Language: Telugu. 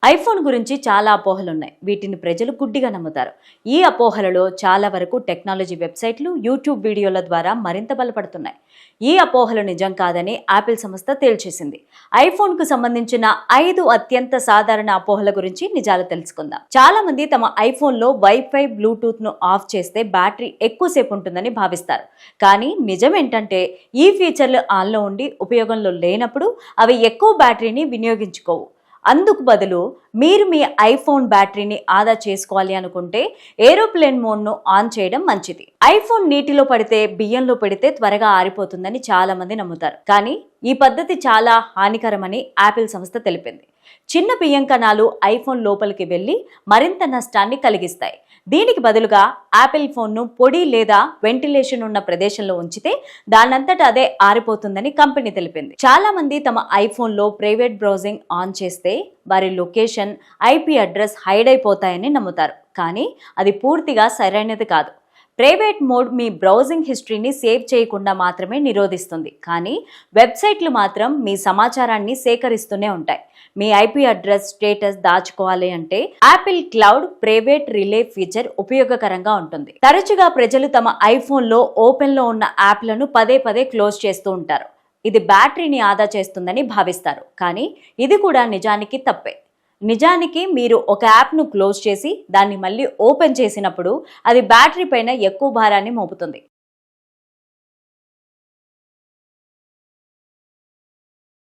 ఐఫోన్ గురించి చాలా అపోహలున్నాయి. వీటిని ప్రజలు గుడ్డిగా నమ్ముతారు. ఈ అపోహలలో చాలా వరకు టెక్నాలజీ వెబ్సైట్లు, యూట్యూబ్ వీడియోల ద్వారా మరింత బలపడుతున్నాయి. ఈ అపోహలు నిజం కాదని యాపిల్ సంస్థ తేల్చేసింది. ఐఫోన్కు సంబంధించిన 5 అత్యంత సాధారణ అపోహల గురించి నిజాలు తెలుసుకుందాం. చాలా మంది తమ ఐఫోన్లో వైఫై, బ్లూటూత్ను ఆఫ్ చేస్తే బ్యాటరీ ఎక్కువసేపు ఉంటుందని భావిస్తారు. కానీ నిజం ఏంటంటే ఈ ఫీచర్లు ఆన్లో ఉండి ఉపయోగంలో లేనప్పుడు అవి ఎక్కువ బ్యాటరీని వినియోగించుకోవు. అందుకు బదులు మీరు మీ ఐఫోన్ బ్యాటరీని ఆదా చేసుకోవాలి అనుకుంటే ఏరోప్లేన్ మోడ్ను ఆన్ చేయడం మంచిది. ఐఫోన్ నీటిలో పడితే, బియ్యంలో పెడితే త్వరగా ఆరిపోతుందని చాలా మంది నమ్ముతారు. కానీ ఈ పద్ధతి చాలా హానికరమని యాపిల్ సంస్థ తెలిపింది. చిన్న బియ్యం కణాలు ఐఫోన్ లోపలికి వెళ్లి మరింత నష్టాన్ని కలిగిస్తాయి. దీనికి బదులుగా యాపిల్ ఫోన్ను పొడి లేదా వెంటిలేషన్ ఉన్న ప్రదేశంలో ఉంచితే దానంతట అదే ఆరిపోతుందని కంపెనీ తెలిపింది. చాలా మంది తమ ఐఫోన్లో ప్రైవేట్ బ్రౌజింగ్ ఆన్ చేస్తే వారి లొకేషన్, ఐపీ అడ్రస్ హైడ్ అయిపోతాయని నమ్ముతారు. కానీ అది పూర్తిగా సరైనది కాదు. ప్రైవేట్ మోడ్ మీ బ్రౌజింగ్ హిస్టరీని సేవ్ చేయకుండా మాత్రమే నిరోధిస్తుంది. కానీ వెబ్సైట్లు మాత్రం మీ సమాచారాన్ని సేకరిస్తూనే ఉంటాయి. మీ ఐపీ అడ్రస్, స్టేటస్ దాచుకోవాలి అంటే Apple cloud private relay feature ఉపయోగకరంగా ఉంటుంది. తరచుగా ప్రజలు తమ ఐఫోన్లో ఓపెన్లో ఉన్న యాప్లను పదే పదే క్లోజ్ చేస్తూ ఉంటారు. ఇది బ్యాటరీని ఆదా చేస్తుందని భావిస్తారు. కానీ ఇది కూడా నిజానికి తప్పే. నిజానికి మీరు ఒక యాప్ను క్లోజ్ చేసి దాన్ని మళ్ళీ ఓపెన్ చేసినప్పుడు అది బ్యాటరీ పైన ఎక్కువ భారాన్ని మోపుతుంది.